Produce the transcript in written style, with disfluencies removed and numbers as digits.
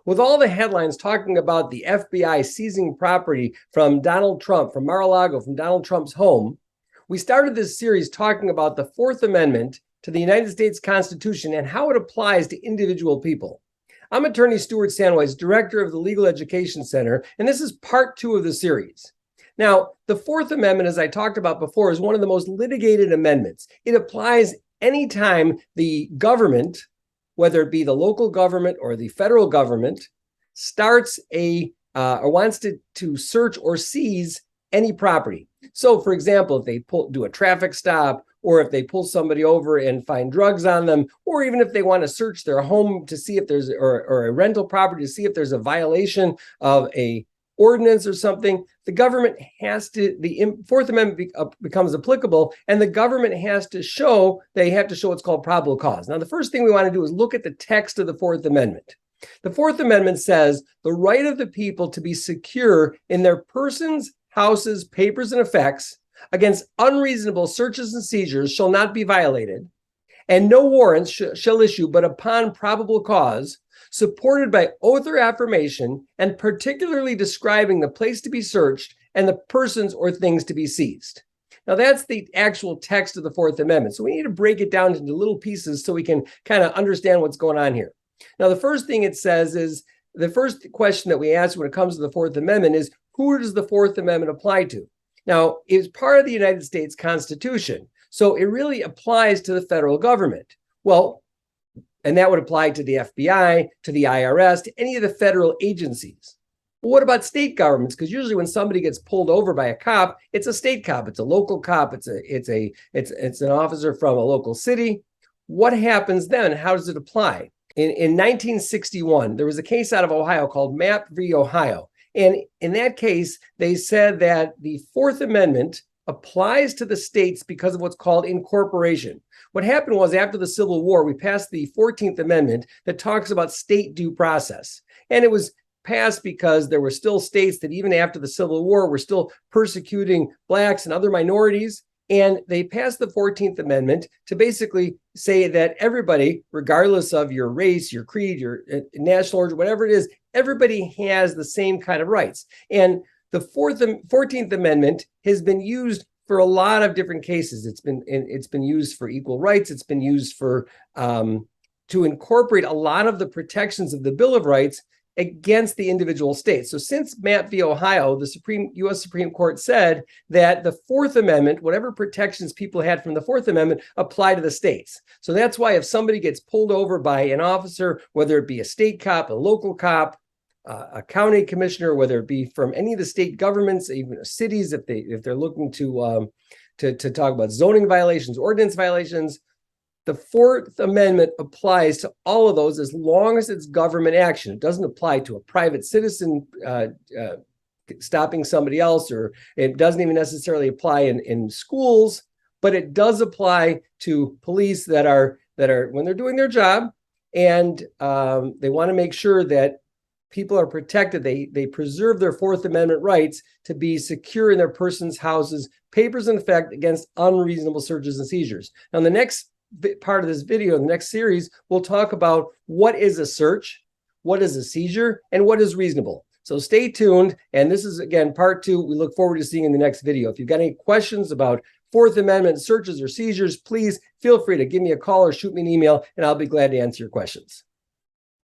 With all the headlines talking about the FBI seizing property from Donald Trump, from Mar-A-Lago, from Donald Trump's home, we started this series talking about the Fourth Amendment to the United States Constitution and how it applies to individual people. I'm attorney Stuart Sandweiss, director of the Legal Education Center, and this is part 2 of the series. Now, the Fourth Amendment, as I talked about before, is one of the most litigated amendments. It applies anytime the government, whether it be the local government or the federal government, starts or wants to search or seize any property. So, for example, if they do a traffic stop, or if they pull somebody over and find drugs on them, or even if they want to search their home to see if there's, or a rental property to see if there's a violation of a ordinance or something, the government has to, the Fourth Amendment becomes applicable, and the government has to show, what's called probable cause. Now, the first thing we want to do is look at the text of the Fourth Amendment. The Fourth Amendment says the right of the people to be secure in their persons, houses, papers, and effects against unreasonable searches and seizures shall not be violated, and no warrants shall issue but upon probable cause, supported by oath or affirmation, and particularly describing the place to be searched and the persons or things to be seized. Now, that's the actual text of the Fourth Amendment. So we need to break it down into little pieces so we can kind of understand what's going on here. Now, the first thing it says is, the first question that we ask when it comes to the Fourth Amendment is, who does the Fourth Amendment apply to? Now, it's part of the United States Constitution, so it really applies to the federal government. Well, and that would apply to the FBI, to the IRS, to any of the federal agencies. Well, what about state governments? Because usually when somebody gets pulled over by a cop, it's a state cop, it's a local cop, it's an officer from a local city. What happens then? How does it apply? In 1961, there was a case out of Ohio called Mapp v. Ohio. And in that case, they said that the Fourth Amendment applies to the states because of what's called incorporation. What happened was, after the Civil War, we passed the 14th Amendment that talks about state due process. And it was passed because there were still states that even after the Civil War were still persecuting Blacks and other minorities. And they passed the 14th Amendment to basically say that everybody, regardless of your race, your creed, your national origin, whatever it is, everybody has the same kind of rights. And the 14th Amendment has been used for a lot of different cases. It's been used for equal rights. It's been used for to incorporate a lot of the protections of the Bill of Rights against the individual states. So since Mapp v. Ohio, the U.S. Supreme Court said that the Fourth Amendment, whatever protections people had from the Fourth Amendment, apply to the states. So that's why if somebody gets pulled over by an officer, whether it be a state cop, a local cop, a county commissioner, whether it be from any of the state governments, even cities, if they're looking to talk about zoning violations, ordinance violations, the Fourth Amendment applies to all of those as long as it's government action. It doesn't apply to a private citizen stopping somebody else, or it doesn't even necessarily apply in schools, but it does apply to police that are when they're doing their job and they want to make sure that people are protected. They preserve their Fourth Amendment rights to be secure in their persons, houses, papers, in effect against unreasonable searches and seizures. Now, in the next part of this video, in the next series, we'll talk about what is a search, what is a seizure, and what is reasonable. So stay tuned. And this is, again, part 2. We look forward to seeing you in the next video. If you've got any questions about Fourth Amendment searches or seizures, please feel free to give me a call or shoot me an email, and I'll be glad to answer your questions.